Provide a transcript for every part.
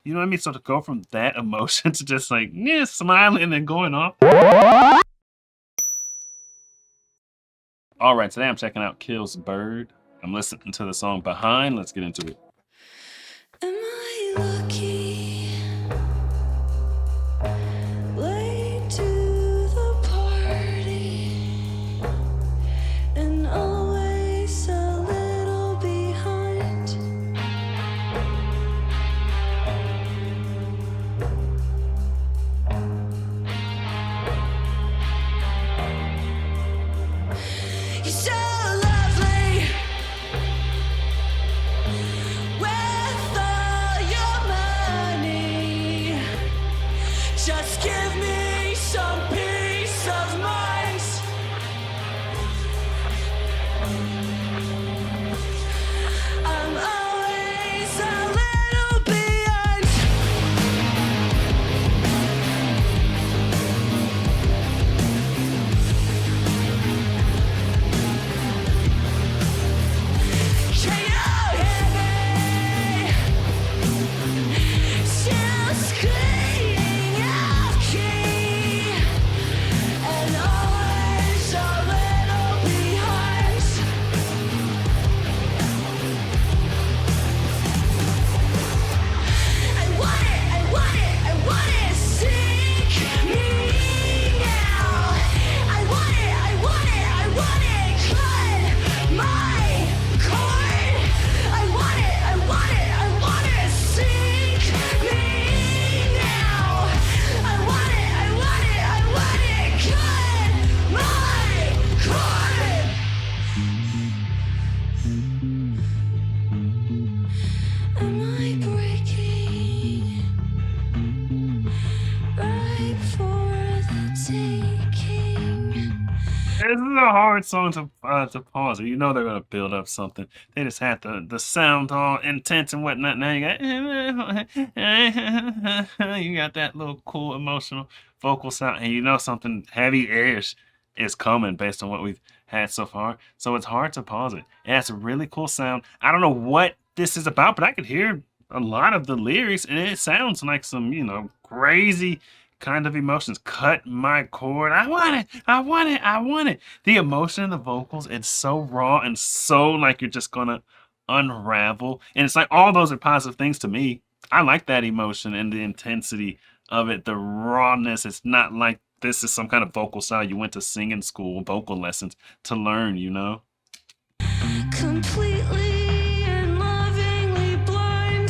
You know what I mean? So to go from that emotion to just like, yeah, smiling and then going off. All right, today I'm checking out Kill's Bird. I'm listening to the song Behind. Let's get into it. Am I lucky? Late to the party and always a little behind. You're so lovely with all your money. Just give me some peace of mind. I'm always a little behind. Can you hear me? Still screaming out key, and always a little behind. I want it, I want it, I want it, seek me now. I want it, I want it, I want it, cut my cord. I want it, I want it, I want it, seek me now. I want it, I want it, I want it, cut my cord. Am I breaking right for the taking? This is a hard song to pause. You know they're gonna build up something. They just had the sound all intense and whatnot. Now you got that little cool emotional vocal sound, and you know something heavy is coming based on what we've had so far. So it's hard to pause it. It has a really cool sound. I don't know what this is about, but I could hear a lot of the lyrics, and it sounds like some crazy kind of emotions. Cut my cord. I want it. I want it. I want it. The emotion in the vocals, it's so raw and so like you're just gonna unravel. And it's like all those are positive things to me. I like that emotion and the intensity of it, the rawness. It's not like this is some kind of vocal style you went to singing school, vocal lessons to learn, you know? Completely and lovingly blind.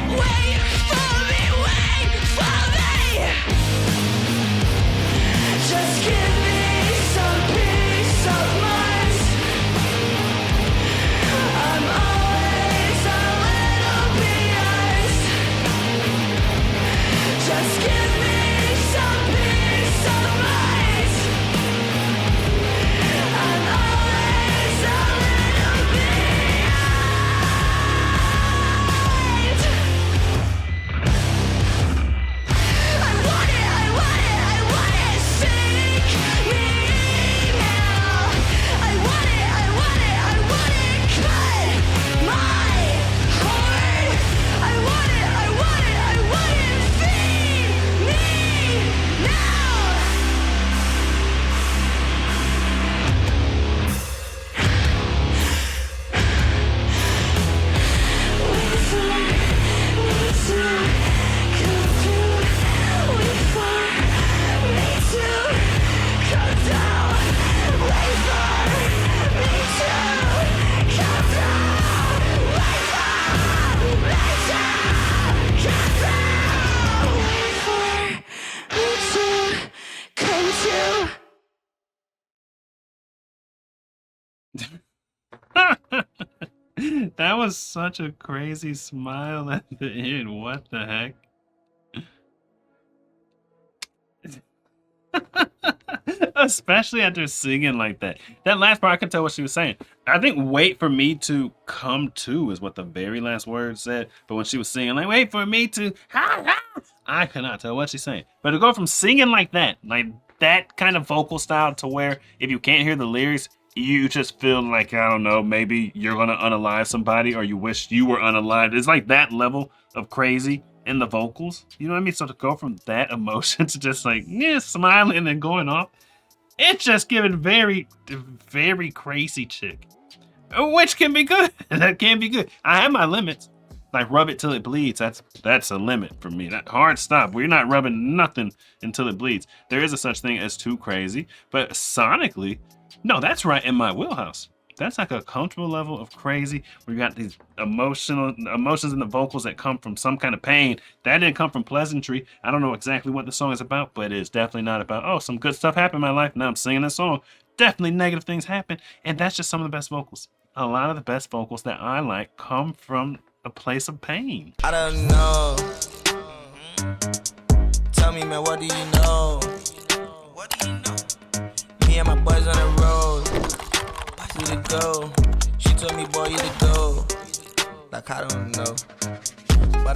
Wait for me, wait for me. Just give me some peace of mind. I'm always a little behind. Just give me some peace of mind. I'm always a little behind. I want it, I want it, I want it, seek me now. I want it, I want it, I want it, cut my cord. I want it, I want it, I want it, feed me now. Wait for me to come through. Wait for me to come down. Wait for me to come down. Wait for me to come down. Wait for me to come to. That was such a crazy smile at the end. What the heck? Especially after singing like that. That last part, I could tell what she was saying. I think wait for me to come to is what the very last word said. But when she was singing, like, wait for me to, I could not tell what she's saying. But to go from singing like that kind of vocal style to where if you can't hear the lyrics, you just feel like, I don't know, maybe you're gonna unalive somebody or you wish you were unalived. It's like that level of crazy in the vocals. You know what I mean? So to go from that emotion to just like, yeah, smiling and going off, it's just giving very, very crazy chick. Which can be good. That can be good. I have my limits. Like rub it till it bleeds. That's a limit for me. That hard stop. We're not rubbing nothing until it bleeds. There is a such thing as too crazy, but sonically, no, that's right in my wheelhouse. That's like a comfortable level of crazy. We got these emotions in the vocals that come from some kind of pain. That didn't come from pleasantry. I don't know exactly what the song is about, but it's definitely not about, oh, some good stuff happened in my life. Now I'm singing this song. Definitely negative things happen. And that's just some of the best vocals. A lot of the best vocals that I like come from a place of pain. I don't know. Tell me, man, what do you know? What do you know? Me and my boys on the road. Who to go? She told me, boy, you to go. Like, I don't know.